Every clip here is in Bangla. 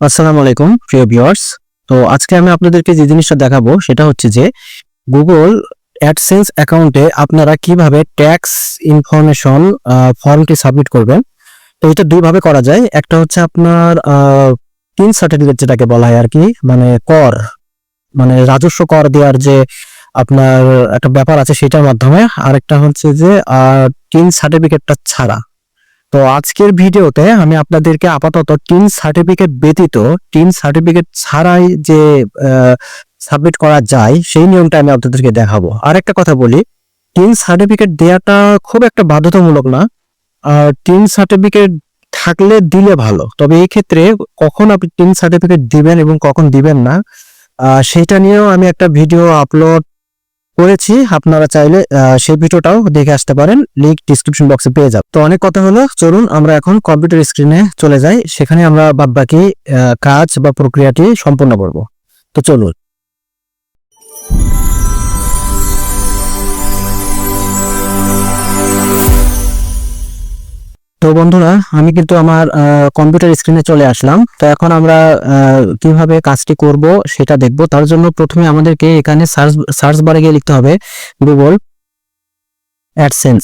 আসসালামু আলাইকুম প্রিয় ভিউয়ার্স। তো আজকে আমি আপনাদেরকে যে জিনিসটা দেখাবো সেটা হচ্ছে যে গুগল অ্যাডসেন্স অ্যাকাউন্টে আপনারা কিভাবে ট্যাক্স ইনফরমেশন ফর্মটি সাবমিট করবেন। তো এটা দুই ভাবে করা যায়। একটা হচ্ছে আপনার টিন সার্টিফিকেট যেটাকে বলা হয় আর কি, মানে কর, মানে রাজস্ব কর দেওয়ার যে আপনার একটা ব্যাপার আছে সেটার মাধ্যমে। আরেকটা হচ্ছে যে টিন সার্টিফিকেটটা ছাড়া। তো আজকের ভিডিওতে আমি আপনাদেরকে আপাতত টিন সার্টিফিকেট ব্যতীত টিন সার্টিফিকেট ছাড়াই যে সাবমিট করা যায় সেই নিয়মটা আমি আপনাদেরকে দেখাবো। আর একটা কথা বলি, টিন সার্টিফিকেট দেওয়াটা খুব একটা বাধ্যতামূলক না। আর টিন সার্টিফিকেট থাকলে দিলে ভালো, তবে এই ক্ষেত্রে কখন আপনি টিন সার্টিফিকেট দিবেন এবং কখন দিবেন না সেটা নিয়েও আমি একটা ভিডিও আপলোড করেছি। আপনারা চাইলে সেই ভিডিওটাও দেখে আসতে পারেন, লিংক ডিসক্রিপশন বক্সে পেয়ে যাবেন। তো অনেক কথা হলো, চলুন আমরা এখন কম্পিউটার স্ক্রিনে চলে যাই, সেখানে আমরা বাদবাকি কাজ বা প্রক্রিয়াটি সম্পন্ন করব। তো চলুন। তো বন্ধুরা, আমি কিন্তু আমার কম্পিউটার স্ক্রিনে চলে আসলাম। তো এখন আমরা কিভাবে কাজটি করব সেটা দেখব। তার জন্য প্রথমে আমাদেরকে এখানে সার্চ বারে গিয়ে লিখতে হবে গুগল অ্যাডসেন্স।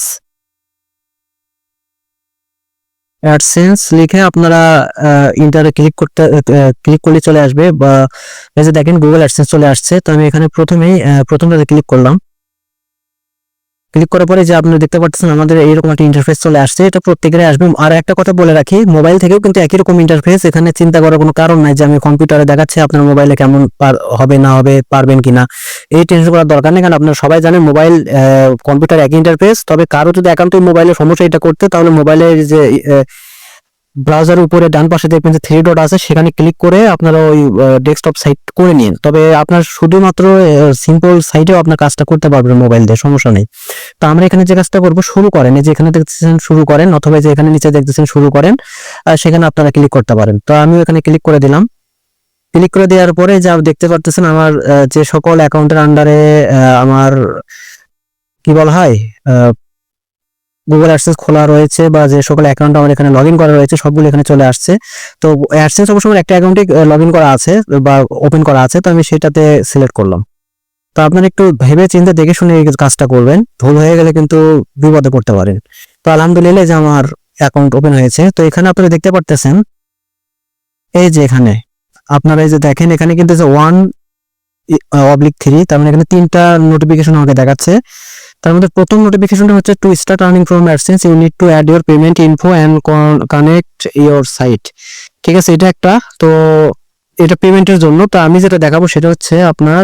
অ্যাডসেন্স লিখে আপনারা ইন্টারে ক্লিক করলে চলে আসবে, বা এই যে দেখেন গুগল অ্যাডসেন্স চলে আসছে। তো আমি এখানে প্রথমেই প্রথমটাতে ক্লিক করলাম। ক্লিক করার পরে যে আপনারা দেখতে পাচ্ছেন আমাদের এইরকম একটা ইন্টারফেস চলে আসছে। এটা প্রত্যেকেরই আসবে। আর একটা কথা বলে রাখি, মোবাইল থেকেও কিন্তু একই রকম ইন্টারফেস। এখানে চিন্তা করার কোনো কারণ নাই যে আমি কম্পিউটারে দেখাচ্ছি আপনার মোবাইলে কেমন হবে না হবে, পারবেন কিনা, এই টেনশন করার দরকার নেই। কারণ আপনারা সবাই জানেন মোবাইল কম্পিউটার একই ইন্টারফেস। তবে কারো যদি একান্তই মোবাইলের সমস্যা এটা করতে, তাহলে মোবাইলের যে ব্রাউজারের উপরে ডান পাশে দেখবেন যে থ্রি ডট আছে, সেখানে ক্লিক করে আপনারা ওই ডেস্কটপ সাইট করে নিন। তবে আপনার শুধুমাত্র সিম্পল সাইটেও আপনার কাজটা করতে পারবেন মোবাইল দিয়ে, সমস্যা নেই। তো আমরা এখানে যে কাজটা করব, শুরু করেন, এই যে এখানে দেখতেছেন শুরু করেন, অথবা যে এখানে নিচে দেখতেছেন শুরু করেন, সেখানে আপনারা ক্লিক করতে পারেন। তো আমি এখানে ক্লিক করে দিলাম। ক্লিক করে দেওয়ার পরে যা দেখতে পারতেছেন আমার যে সকল অ্যাকাউন্টের আন্ডারে আমার কি বলা হয় গুগল অ্যাডসেন্স খোলা রয়েছে, বা যে সকল অ্যাকাউন্ট আমার এখানে লগ ইন করা রয়েছে সবগুলো এখানে চলে আসছে। তো অ্যাডসেন্স অবশ্য আমার একটা অ্যাকাউন্টে লগ ইন করা আছে বা ওপেন করা আছে, তো আমি সেটাতে সিলেক্ট করলাম। তো আপনারা একটু ভেবে চিন্তে দেখে শুনে এই কাজটা করবেন, ভুল হয়ে গেলে কিন্তু বিপদে পড়তে পারেন। তো আলহামদুলিল্লাহ যে আমার অ্যাকাউন্ট ওপেন হয়েছে। তো এখানে আপনারা দেখতে পারতেছেন এই যে এখানে আপনারা এই যে দেখেন এখানে কিন্তু 1/3, তার মানে এখানে 3টা নোটিফিকেশন আমাকে দেখাচ্ছে। তার মধ্যে প্রথম নোটিফিকেশনটা হচ্ছে to start earning from AdSense you need to add your payment info and connect your site. ঠিক আছে, এটা একটা। তো এটা পেমেন্টের জন্য। তো আমি যেটা দেখাবো সেটা হচ্ছে আপনার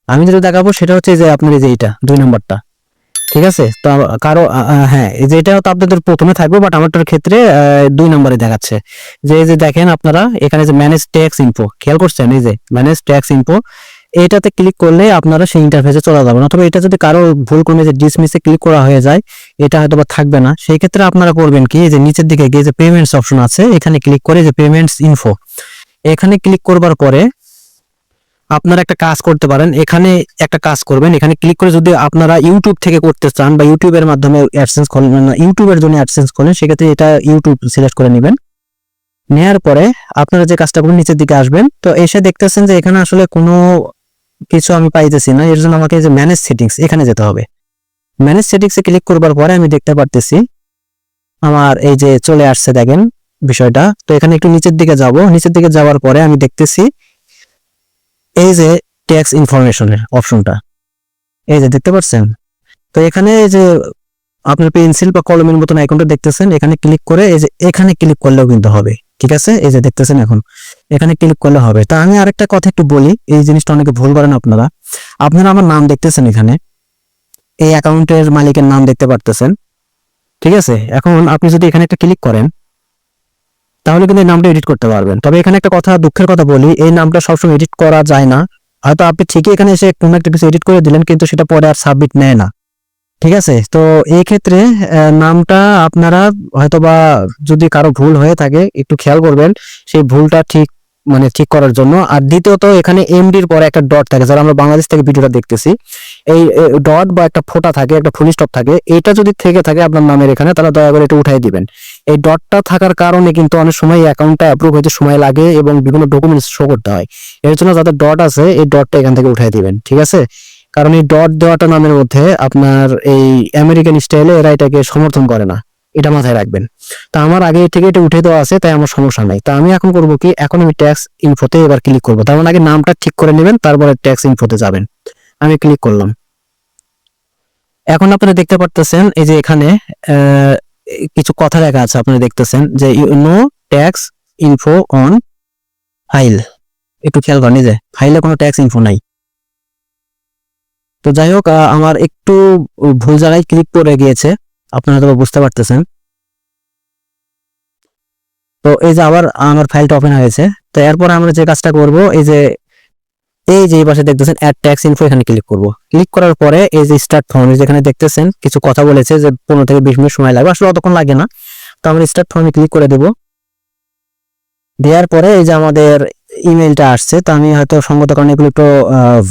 আমি যেটা দেখাবো সেটা হচ্ছে যে আপনার এই যে এইটা 2 নম্বরটা। ঠিক আছে, তো কারো হ্যাঁ, এই যে এটা তো আপনাদের প্রথমে থাকবে, বাট আমারটার ক্ষেত্রে 2 নম্বরে দেখাচ্ছে। যে এই যে দেখেন আপনারা এখানে যে ম্যানেজ ট্যাক্স ইনফো, খেয়াল করছেন এই যে ম্যানেজ ট্যাক্স ইনফো, এটাতে ক্লিক করলে আপনারা সেই ইন্টারফেসে চলে যাবেন। অথবা এটা যদি কারো ভুল ক্রমে যে ডিসমিসে ক্লিক করা হয়ে যায়, এটা হয়তো বা থাকবে না। সেই ক্ষেত্রে আপনারা করবেন কি, এই যে নিচের দিকে গিয়ে যে পেমেন্টস অপশন আছে, এখানে ক্লিক করে যে পেমেন্টস ইনফো, এখানে ক্লিক করবার পরে আপনারা একটা কাজ করতে পারেন। এখানে একটা কাজ করবেন, এখানে ক্লিক করে যদি আপনারা ইউটিউব থেকে করতে চান বা ইউটিউবের মাধ্যমে অ্যাডসেন্স খোলেন, ইউটিউবের জন্য অ্যাডসেন্স খোলেন, সেক্ষেত্রে এটা ইউটিউব সিলেক্ট করে নেবেন। নেওয়ার পরে আপনারা যে কাজটা করবেন, নিচের দিকে আসবেন। তো এসে দেখতেছেন যে এখানে আসলে কোনো কিছু আমি পাইতেছি না। এর জন্য আমাকে যে ম্যানেজ সেটিংস, এখানে যেতে হবে। ম্যানেজ সেটিংসে ক্লিক করবার পরে আমি দেখতে পারতেছি আমার এই যে চলে আসছে, দেখেন বিষয়টা। তো এখানে একটু নিচের দিকে যাব। নিচের দিকে যাওয়ার পরে আমি দেখতেছি এই যে ট্যাক্স ইনফরমেশনের অপশনটা, এই যে দেখতে পাচ্ছেন। তো এখানে এই যে আপনার পেন্সিল বা কলমের মতন আইকনটা দেখতেছেন, এখানে ক্লিক করে এই যে এখানে ক্লিক করলেও কিন্তু হবে। ঠিক আছে, এই যে দেখতেছেন এখন এখানে ক্লিক করলে হবে। তা আমি আরেকটা কথা একটু বলি, এই জিনিসটা অনেকে ভুল করেন আপনারা। আপনারা আমার নাম দেখতেছেন, এখানে এই অ্যাকাউন্টের মালিকের নাম দেখতে পারতেছেন। ঠিক আছে, এখন আপনি যদি এখানে একটা ক্লিক করেন, তাহলে কিন্তু এই নামটা এডিট করতে পারবেন। তবে এখানে একটা কথা, দুঃখের কথা বলি, এই নামটা সবসময় এডিট করা যায় না। হয়তো আপনি ঠিকই এখানে এসে কোনো একটা কিছু এডিট করে দিলেন, কিন্তু সেটা পরে আর সাবমিট নেয় না। ঠিক আছে, তো এই ক্ষেত্রে নামটা আপনারা হয়তোবা যদি কারো ভুল হয়ে থাকে একটু খেয়াল করবেন, সেই ভুলটা ঠিক মানে ঠিক করার জন্য। আর দ্বিতীয়ত এখানে এমডির পরে একটা ডট থাকে, যারা আমরা বাংলাদেশ থেকে ভিডিওটা দেখতেছি, এই ডট বা একটা ফোঁটা থাকে, একটা ফুল স্টপ থাকে, এটা যদি থেকে থাকে আপনার নামের এখানে, তাহলে দয়া করে এটা উঠাই দিবেন। এই ডটটা থাকার কারণে কিন্তু অনেক সময় অ্যাকাউন্টটা অ্যাপ্রুভ হতে সময় লাগে এবং বিভিন্ন ডকুমেন্টস শো করতে হয়। এর জন্য যাদের ডট আছে এই ডটটা এখান থেকে উঠাই দিবেন, ঠিক আছে? কারণ এই ডট দেওয়াটা নামের মধ্যে আপনার এই আমেরিকান স্টাইলে এরা এটাকে সমর্থন করে না, এটা মাথায় রাখবেন। তা আমার আগে থেকে এটা উঠে দেওয়া আছে, তাই আমার সমস্যা নাই। তা আমি এখন করব কি, এখন আমি ট্যাক্স ইনফোতে এবার ক্লিক করব। তার মানে আগে নামটা ঠিক করে নেবেন, তারপরে ট্যাক্স ইনফোতে যাবেন। আমি ক্লিক করলাম। এখন আপনারা দেখতে পারতেছেন এই যে এখানে কিছু কথা লেখা আছে, আপনারা দেখতেছেন যে no tax info on file. একটু খেয়াল করেন যে ফাইলে কোনো ট্যাক্স ইনফো নাই। তো যাই হোক, আমার একটু ভুল জায়গায় ক্লিক করে গিয়েছে, আপনারা তো বুঝতে পারতেছেন। তো এই যে আবার আমার ফাইলটা ওপেন হয়েছে। তো এরপর আমরা যে কাজটা করব, এই পাশে দেখতেছেন অ্যাড ট্যাক্স ইনফো, এখানে ক্লিক করব। ক্লিক করার পরে এই যে স্টার্ট ফর্ম, যেখানে দেখতেছেন কিছু কথা বলেছে যে 15 থেকে 20 মিনিট সময় লাগবে, আসলে অতক্ষণ লাগে না। তো আমরা স্টার্ট ফর্মে ক্লিক করে দেব। দেওয়ার পরে এই যে আমাদের ইমেলটা আসছে, তো আমি হয়তো সঙ্গত কারণে এগুলো একটু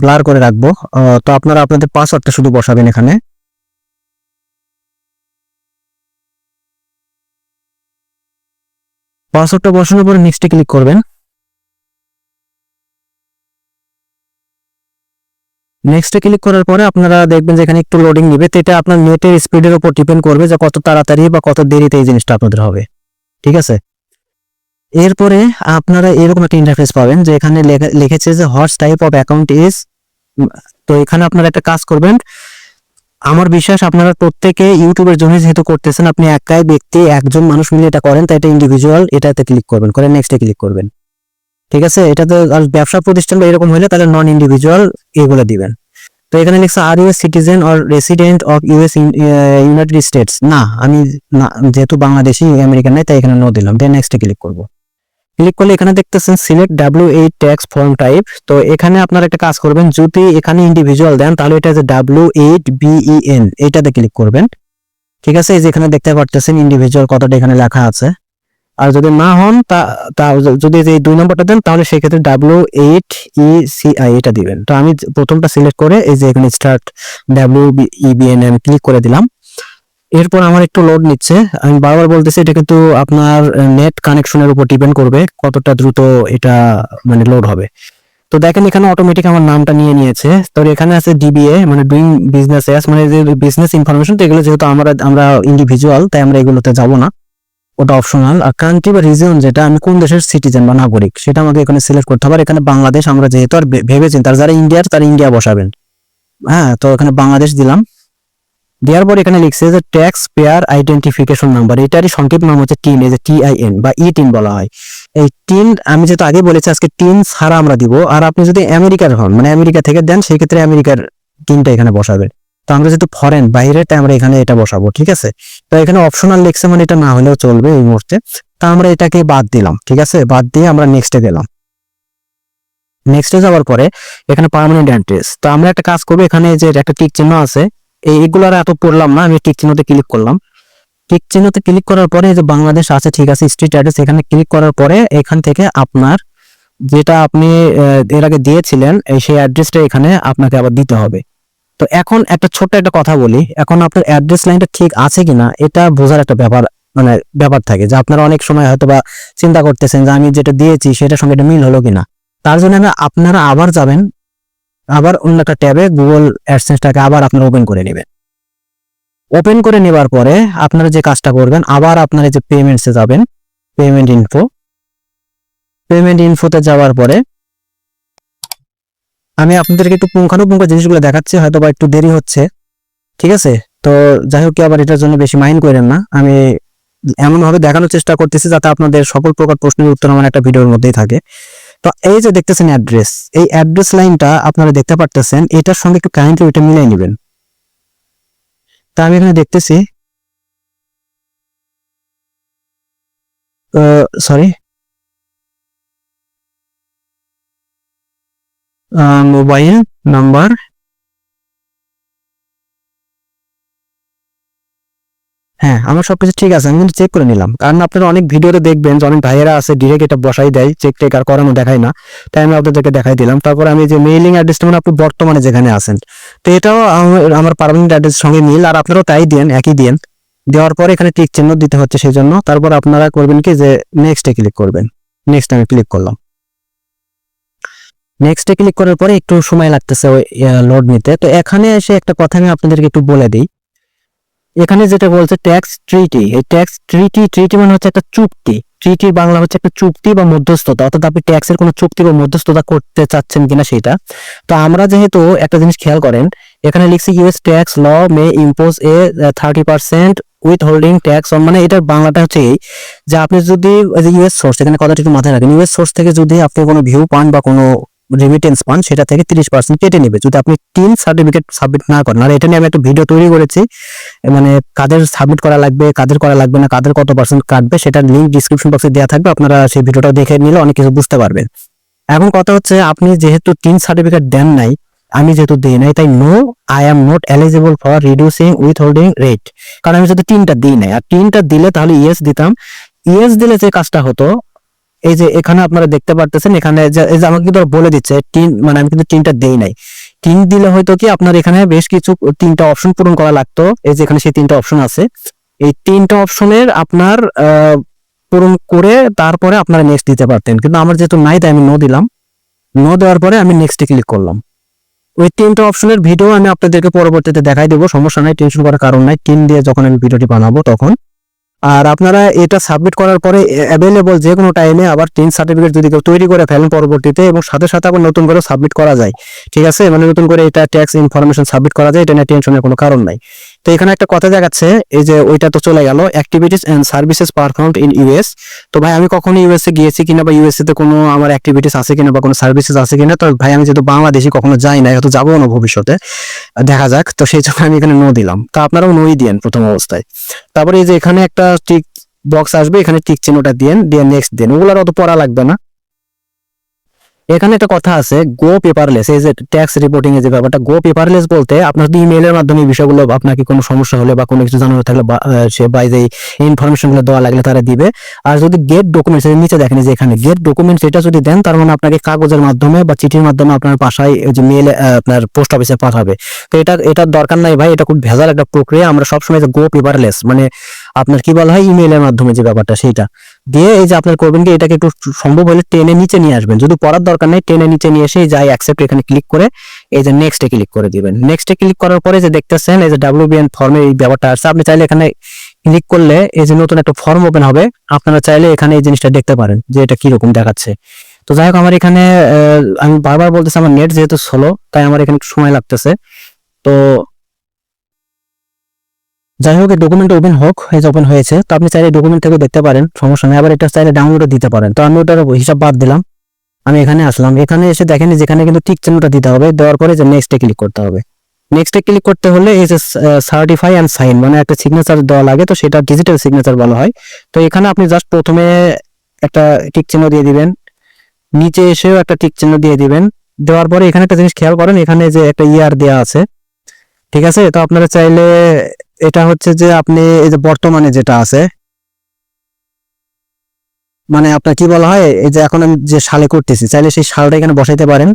ব্লার করে রাখবো। তো আপনারা আপনাদের পাসওয়ার্ডটা শুধু বসাবেন এখানে। পাসওয়ার্ডটা বসানোর পরে নেক্সটে ক্লিক করবেন। নেক্সটে ক্লিক করার পরে আপনারা দেখবেন যে এখানে একটু লোডিং নিবে। তো এটা আপনার নেটের স্পিডের উপর ডিপেন্ড করবে যে কত তাড়াতাড়ি বা কত দেরিতে এই জিনিসটা আপনাদের হবে, ঠিক আছে? এরপরে আপনারা এরকম একটা ইন্টারফেস পাবেন যে এখানে লিখেছে যে হোয়াটস টাইপ অফ অ্যাকাউন্ট ইজ। তো এখানে আপনারা একটা কাজ করবেন, আমার বিশ্বাস আপনারা প্রত্যেকে ইউটিউবের জন্য যেহেতু করতেছেন, আপনি একাই ব্যক্তি একজন মানুষ মিলে এটা করেন, তাই এটা ইন্ডিভিজুয়াল, এটাতে ক্লিক করবেন, করে নেক্সটে ক্লিক করবেন, ঠিক আছে? এটাতে আর ব্যবসা প্রতিষ্ঠান বা এরকম হলে তাহলে নন ইন্ডিভিজুয়াল এগুলো দিবেন। তো এখানে লিখছে are you a citizen or resident of US United States, না আমি না, যেহেতু বাংলাদেশি আমেরিকান নাই, তাই এখানে নো দিলাম। দেন নেক্সটে ক্লিক করব। ক্লিক করলে এখানে দেখতেছেন select W8 tax form type. তো এখানে আপনারা একটা কাজ করবেন, যদি এখানে ইন্ডিভিজুয়াল দেন তাহলে এটা যে W8BEN এটাতে ক্লিক করবেন, ঠিক আছে? এই যে এখানে দেখতে পারতেছেন ইন্ডিভিজুয়াল কথাটা এখানে লেখা আছে। আর যদি না হন যদি এই 2 নম্বরটা দেন তাহলে সেক্ষেত্রে W8ECI এটা দিবেন। তো আমি প্রথমটা সিলেক্ট করে এই যে এখানে স্টার্ট WEBN আমি ক্লিক করে দিলাম। এরপর আমার একটু লোড নিচ্ছে, আমি বারবার বলতেছি এটা কিন্তু আপনার নেট কানেকশনের উপর ডিপেন্ড করবে কতটা দ্রুত এটা মানে লোড হবে। তো দেখেন এখানে অটোমেটিক আমার নামটা নিয়ে নিয়েছে। তো এখানে আছে DBA মানে ডুইং বিজনেস এস, মানে যে বিজনেস ইনফরমেশন। তো এগুলো যেহেতু আমরা ইন্ডিভিজুয়াল, তাই আমরা এগুলোতে যাব না, ওটা অপশনাল। আর কান্ট্রি বা রিজন, যেটা আমি কোন দেশের সিটিজেন বা নাগরিক সেটা আমাকে এখানে সিলেক্ট করতে হবে। এখানে বাংলাদেশ আমরা যেহেতু আর ভেবেছেন, তার যারা ইন্ডিয়ার তারা ইন্ডিয়া বসাবেন। হ্যাঁ, তো এখানে বাংলাদেশ দিলাম। দেওয়ার পর এখানে লিখছে যে ট্যাক্স পেয়ার আইডেন্টিফিকেশন নাম্বার, এটারই সংক্ষিপ্ত নাম হচ্ছে টিন, এই যে TIN বা টিন বলা হয়। এই টিন আমি যেহেতু আগে বলেছি, আজকে টিন ছাড়া আমরা দিব। আর আপনি যদি আমেরিকার হন, মানে আমেরিকা থেকে দেন, সেই ক্ষেত্রে আমেরিকার টিনটা এখানে বসাবেন। তো আমরা যেহেতু ফরেন বাইরে, তাই আমরা এখানে এটা বসাবো, ঠিক আছে? তো এখানে অপশনাল লিখছে, মানে এটা না হলেও চলবে এই মুহূর্তে। তা আমরা এটাকে বাদ দিলাম, ঠিক আছে? বাদ দিয়ে আমরা নেক্সটে গেলাম। নেক্সটে যাওয়ার পরে এখানে পার্মানেন্ট অ্যাড্রেস। তো আমরা একটা কাজ করবো, এখানে যে একটা টিক চিহ্ন আছে, এইগুলো আর এত পড়লাম না, আমি টিক চিহ্নতে ক্লিক করলাম। টিক চিহ্নতে ক্লিক করার পরে যে বাংলাদেশ আছে, ঠিক আছে, স্ট্রিট অ্যাড্রেস, এখানে ক্লিক করার পরে এখান থেকে আপনার যেটা আপনি এর আগে দিয়েছিলেন সেই অ্যাড্রেসটা এখানে আপনাকে আবার দিতে হবে। তো এখন একটা ছোট্ট একটা কথা বলি, এখন আপনার অ্যাড্রেস লাইনটা ঠিক আছে কিনা এটা বোঝার একটা মানে ব্যাপার থাকে, যে আপনারা অনেক সময় হয়তো বা চিন্তা করতেছেন যে আমি যেটা দিয়েছি সেটার সঙ্গে এটা মিল হলো কিনা। তার জন্য আপনারা আবার যাবেন, আবার অন্য একটা ট্যাবে গুগল অ্যাডসেন্সটাকে আবার আপনারা ওপেন করে নেবেন। ওপেন করে নেবার পরে আপনারা যে কাজটা করবেন, আবার আপনারা যে পেমেন্টসে যাবেন, পেমেন্ট ইনফোতে যাওয়ার পরে আমি আপনাদেরকে একটু পুঙ্খানুপুঙ্খ জিনিসগুলো দেখাচ্ছি, হয়তো বা একটু দেরি হচ্ছে, ঠিক আছে? তো যাই হোক, আবার এটার জন্য বেশি মাইন্ড করেন না। আমি এমন ভাবে দেখানোর চেষ্টা করতেছি যাতে আপনাদের সকল প্রকার প্রশ্নের উত্তর আমার একটা ভিডিওর মধ্যেই থাকে। তো এই যে দেখতেছেন অ্যাড্রেস, এই অ্যাড্রেস লাইনটা আপনারা দেখতে পারতেছেন, এটার সঙ্গে একটু কাইন্ডলি ওইটা মিলাই নেবেন। তা আমি এখানে দেখতেছি, সরি, মোবাইল নাম্বার, হ্যাঁ, আমার সবকিছু ঠিক আছে, আমি কিন্তু চেক করে নিলাম। কারণ আপনারা অনেক ভিডিওতে দেখবেন যে অনেক ভাইয়েরা আছে ডিরেক্ট এটা বসাই দেয়, চেক টেক আর করানো দেখায় না। তাই আমি আপনাদেরকে দেখাই দিলাম। তারপর আমি যে মেইলিং অ্যাড্রেসটা মানে আপনি বর্তমানে যেখানে আছেন, তো এটাও আমার পার্মানেন্ট অ্যাড্রেসের সঙ্গে মিল, আর আপনারাও তাই দেন, একই দেন। দেওয়ার পরে এখানে টিক চিহ্ন দিতে হচ্ছে সেই জন্য। তারপর আপনারা করবেন কি যে নেক্সটে ক্লিক করবেন। নেক্সট আমি ক্লিক করলাম। নেক্সটে ক্লিক করার পরে একটু সময় লাগতেছে ওই লোড নিতে। তো এখানে এসে একটা কথা আমি আপনাদেরকে একটু বলে দিই। এখানে যেটা বলছে ট্যাক্স ট্রিটি, এই ট্যাক্স ট্রিটি মানে হচ্ছে একটা চুক্তি। ট্রিটির বাংলা হচ্ছে একটা চুক্তি বা মধ্যস্থতা, অর্থাৎ আপনি ট্যাক্সের কোনো চুক্তি বা মধ্যস্থতা করতে চাচ্ছেন কিনা সেটা। তো আমরা যেহেতু একটা জিনিস খেয়াল করেন, এখানে লিখছি US tax law may impose a 30% withholding tax on, মানে এটার বাংলাটা হচ্ছে এই যে আপনি যদি ইউএস সোর্স, এখানে কথাটা একটু মাথায় রাখেন, ইউএস সোর্স থেকে যদি আপনি কোনো ভিউ পান বা কোনো রেমিটেন্স পান, সেটা থেকে 30% কেটে নেবে যদি আপনি টিন সার্টিফিকেট সাবমিট না করেন। আর এটা নিয়ে আমি একটা ভিডিও তৈরি করেছি, মানে কাদের সাবমিট করা লাগবে, কাদের করা লাগবে না, কাদের কত পার্সেন্ট কাটবে, সেটার লিঙ্ক ডিসক্রিপশন বক্সে দেওয়া থাকবে, আপনারা সেই ভিডিওটা দেখে নিলে অনেক কিছু বুঝতে পারবেন। এখন কথা হচ্ছে আপনি যেহেতু টিন সার্টিফিকেট দেন নাই, আমি যেহেতু দিই নাই, তাই no I am not eligible for reducing withholding rate, কারণ আমি যদি টিনটা দিই নাই। আর টিনটা দিলে তাহলে ইয়েস দিতাম। ইয়েস দিলে যে কাজটা হতো, এই যে এখানে আপনারা দেখতে পারতেছেন, এখানে এই যে আমাকে কিন্তু বলে দিচ্ছে টিন, মানে আমি কিন্তু টিনটা দেই নাই। টিন দিলে হয়তো কি আপনার এখানে বেশ কিছু 3টা অপশন পূরণ করা লাগতো। এই যে এখানে সেই 3টা অপশন আছে, এই 3টা অপশনের আপনার পূরণ করে তারপরে আপনারা নেক্সট দিতে পারতেন, কিন্তু আমার যেহেতু নাই তাই আমি নো দিলাম। নো দেওয়ার পরে আমি নেক্সটে ক্লিক করলাম। ওই 3টা অপশনের ভিডিও আমি আপনাদেরকে পরবর্তীতে দেখাই দেবো, সমস্যা নাই, টেনশন করার কারণ নাই। টিন দিয়ে যখন আমি ভিডিওটি বানাবো তখন। আর আপনারা এটা সাবমিট করার পরে অ্যাভেলেবল যে কোনো টাইমে আবার টিন সার্টিফিকেট যদি কেউ তৈরি করে ফেলেন পরবর্তীতে, এবং সাথে সাথে আবার নতুন করে সাবমিট করা যায়, ঠিক আছে, মানে নতুন করে এটা ট্যাক্স ইনফরমেশন সাবমিট করা যায়, এটা নিয়ে টেনশনের কোনো কারণ নাই। তো এখানে একটা কথা দেখাচ্ছে, এই যে ওইটা তো চলে গেল, activities and services performed in US. তো ভাই আমি কখনো ইউএসএ গিয়েছি কিনা বা ইউএসএ তে কোনো আমার অ্যাক্টিভিটিস আছে কিনা বা কোনো সার্ভিসেস আছে কিনা, তো ভাই আমি যেহেতু বাংলাদেশি কখনো যাই না, হয়তো যাবো না ভবিষ্যতে, দেখা যাক। তো সেই জন্য আমি এখানে নো দিলাম। তো আপনারাও নোই দিয়েন প্রথম অবস্থায়। তারপরে এই যে এখানে একটা টিক বক্স আসবে, এখানে টিক চিহ্নটা দিয়ে নেক্সট দেন, ওগুলোর অত পড়া লাগবে না। এখানে একটা কথা আছে গো পেপারলেস, এই যে ট্যাক্স রিপোর্টিং এর যে ব্যাপারটা, গো পেপারলেস বলতে আপনার যদি ইমেইলের মাধ্যমে এই বিষয়গুলো আপনাকে কোনো সমস্যা হলে বা কোনো কিছু জানানোর থাকলে সে বা যে ইনফরমেশন গুলো দেওয়া লাগলে তারা দিবে। আর যদি গেট ডকুমেন্টস এর নিচে দেখেন যে এখানে গেট ডকুমেন্টস, এটা যদি দেন তার মানে আপনাকে কাগজের মাধ্যমে বা চিঠির মাধ্যমে আপনার বাসায় যে মেইল আপনার পোস্ট অফিসে পাঠাবে। তো এটার দরকার নাই ভাই, এটা খুব ভেজাল একটা প্রক্রিয়া। আমরা সবসময় যে গো পেপারলেস, মানে আপনার কি বলা হয় ইমেইলের মাধ্যমে যে ব্যাপারটা, সেইটা দিয়ে এই যে আপনার করবেন কি এটাকে একটু সম্ভব হলে টেনে নিচে নিয়ে আসবেন, যদি পড়ার দরকার নেই টেনে নিচে নিয়ে এসে যাই অ্যাকসেপ্ট এখানে ক্লিক করে এই যে নেক্সটে ক্লিক করে দিবেন। নেক্সটে ক্লিক করার পরে যে দেখতেছেন এই যে WBN ফর্মের এই ব্যাপারটা আছে, আপনি চাইলে এখানে ক্লিক করলে এই যে নতুন একটা ফর্ম ওপেন হবে, আপনারা চাইলে এখানে এই জিনিসটা দেখতে পারেন যে এটা কিরকম দেখাচ্ছে। তো যাই হোক আমার এখানে আমি বারবার বলতেছি আমার নেট যেহেতু স্লো, তাই আমার এখানে একটু সময় লাগতেছে। তো যাই হোক এই ডকুমেন্ট ওপেন হোক, এই যে ওপেন হয়েছে। তো আপনি চাইলে ডকুমেন্ট থেকেও দেখতে পারেন, সমস্যা নেই। আবার এটা চাইলে ডাউনলোডও দিতে পারেন। তো আমি ওটার হিসাব বাদ দিলাম, আমি এখানে আসলাম। এখানে এসে দেখেন যেখানে কিন্তু টিক চিহ্নটা দিতে হবে, দেওয়ার পরে যে নেক্সটে ক্লিক করতে হবে। নেক্সটে ক্লিক করতে হলে এই যে সার্টিফাই এন্ড সাইন, মানে একটা সিগনেচার দেওয়া লাগে, তো সেটা ডিজিটাল সিগনেচার বলা হয়। তো এখানে আপনি জাস্ট প্রথমে একটা টিক চিহ্ন দিয়ে দিবেন, নিচে এসেও একটা টিক চিহ্ন দিয়ে দিবেন। দেওয়ার পরে এখানে একটা জিনিস খেয়াল করেন, এখানে যে একটা ইয়ার দেওয়া আছে, ঠিক আছে। তো আপনারা চাইলে এটা হচ্ছে যে আপনি এই যে বর্তমানে যেটা আছে, মানে আপনার কি বলা হয় এই যে এখন আমি যে সালে করতেছি, চাইলে সেই সালটা এখানে বসাইতে পারেন।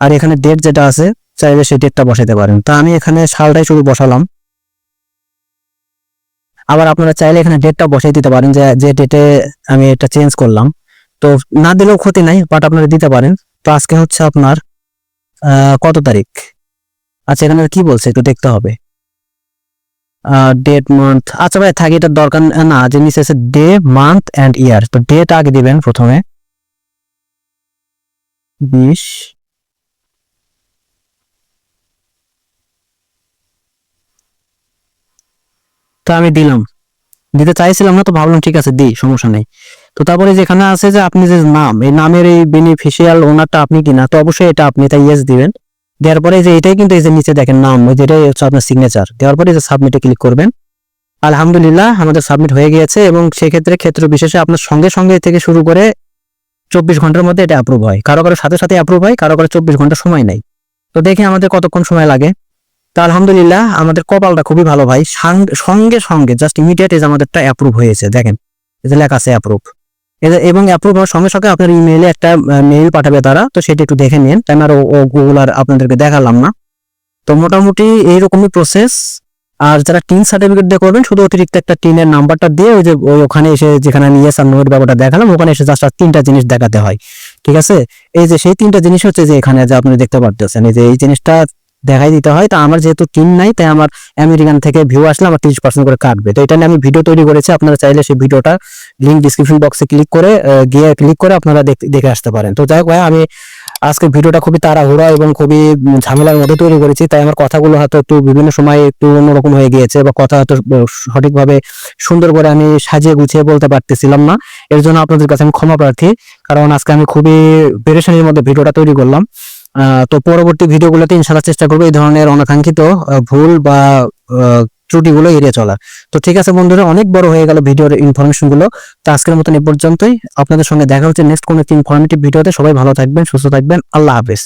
আর এখানে ডেট যেটা আছে চাইলে সেই ডেটটা বসাইতে পারেন। তা আমি এখানে সালটাই শুধু বসালাম। আবার আপনারা চাইলে এখানে ডেটটা বসাই দিতে পারেন, যে যে ডেটে আমি এটা চেঞ্জ করলাম। তো না দিলেও ক্ষতি নাই, বাট আপনারা দিতে পারেন। তো আজকে হচ্ছে আপনার কত তারিখ, আচ্ছা এখানে কি বলছে একটু দেখতে হবে, ডেট মান্থ, আচ্ছা ভাই থাকি, এটার দরকার না। যে নিচে আছে ডে মান্থ এন্ড ইয়ার, তো ডেট আগে দিবেন প্রথমে 20। তো আমি দিলাম, দিতে চাইছিলাম না, তো ভাবলাম ঠিক আছে দিই, সমস্যা নেই। তো তারপরে যেখানে আছে যে আপনি যে নাম, এই নামের এই বেনিফিশিয়াল ওনারটা আপনি কিনা, তো অবশ্যই এটা আপনি, তাই ইয়েস দিবেন। দেওয়ার পরে যে এটাই কিন্তু এই যে নিচে দেখেন নাম, ওই যেটাই হচ্ছে আপনার সিগনেচার, দেওয়ার পরে যে সাবমিটে ক্লিক করবেন। আলহামদুলিল্লাহ আমাদের সাবমিট হয়ে গিয়েছে, এবং সেক্ষেত্রে ক্ষেত্র বিশেষে আপনার সঙ্গে সঙ্গে থেকে শুরু করে 24 ঘন্টার মধ্যে এটা অ্যাপ্রুভ হয়, কারো কারো সাথে সাথে অ্যাপ্রুভ হয়, কারো কারো 24 ঘন্টা সময় নেই। তো দেখি আমাদের কতক্ষণ সময় লাগে। তা আলহামদুলিল্লাহ আমাদের কপালটা খুবই ভালো ভাই, সঙ্গে সঙ্গে জাস্ট ইমিডিয়েট এই যে আমাদেরটা অ্যাপ্রুভ হয়েছে, দেখেন এই যে লেখা আছে অ্যাপ্রুভ। এবং অ্যাপ্রুভ হওয়ার সঙ্গে সঙ্গে আপনার ইমেইলে একটা মেইল পাঠাবে তারা, তো সেটা একটু দেখে নিন, তাই আর গুগল আর আপনাদেরকে দেখালাম না। তো মোটামুটি এইরকমই প্রসেস। আর যারা টিন সার্টিফিকেট দিয়ে করবেন, শুধু অতিরিক্ত একটা টিনের নাম্বারটা দিয়ে ওই যে ওখানে এসে যেখানে নিয়ে সাবমিট ব্যাপারটা দেখালাম, ওখানে এসে জাস্ট 3টা জিনিস দেখাতে হয়, ঠিক আছে। এই যে সেই 3টা জিনিস হচ্ছে যে এখানে যে আপনি দেখতে পারতেছেন, এই যে এই জিনিসটা দেখাই দিতে হয়। তা আমার যেহেতু টিন নাই, তাই আমার আমেরিকান থেকে ভিউ আসলে আমার 30% করে কাটবে। তো এটা নিয়ে আমি ভিডিও তৈরি করেছি, আপনারা চাইলে সেই ভিডিওটা লিঙ্ক ডিসক্রিপশন বক্সে ক্লিক করে গিয়ে ক্লিক করে আপনারা দেখে আসতে পারেন। তো যাই হোক ভাই, আমি আজকে ভিডিওটা খুবই তাড়াহুড়া এবং খুবই ঝামেলার মধ্যে তৈরি করেছি, তাই আমার কথাগুলো হয়তো একটু বিভিন্ন সময় একটু অন্যরকম হয়ে গিয়েছে, বা কথা হয়তো সঠিকভাবে সুন্দর করে আমি সাজিয়ে গুছিয়ে বলতে পারতেছিলাম না। এর জন্য আপনাদের কাছে আমি ক্ষমা প্রার্থী, কারণ আজকে আমি খুবই পেরেশানির মধ্যে ভিডিওটা তৈরি করলাম। তো পরবর্তী ভিডিওগুলোতে ইনশাআল্লাহ চেষ্টা করবো এই ধরনের অনাকাঙ্ক্ষিত ভুল বা ত্রুটিগুলো এড়িয়ে চলার। তো ঠিক আছে বন্ধুরা, অনেক বড় হয়ে গেল ভিডিওর ইনফরমেশন গুলো। তো আজকের মতন এ পর্যন্তই, আপনাদের সঙ্গে দেখা হচ্ছে নেক্সট কোনো ইনফরমেটিভ ভিডিওতে। সবাই ভালো থাকবেন, সুস্থ থাকবেন, আল্লাহ হাফেজ।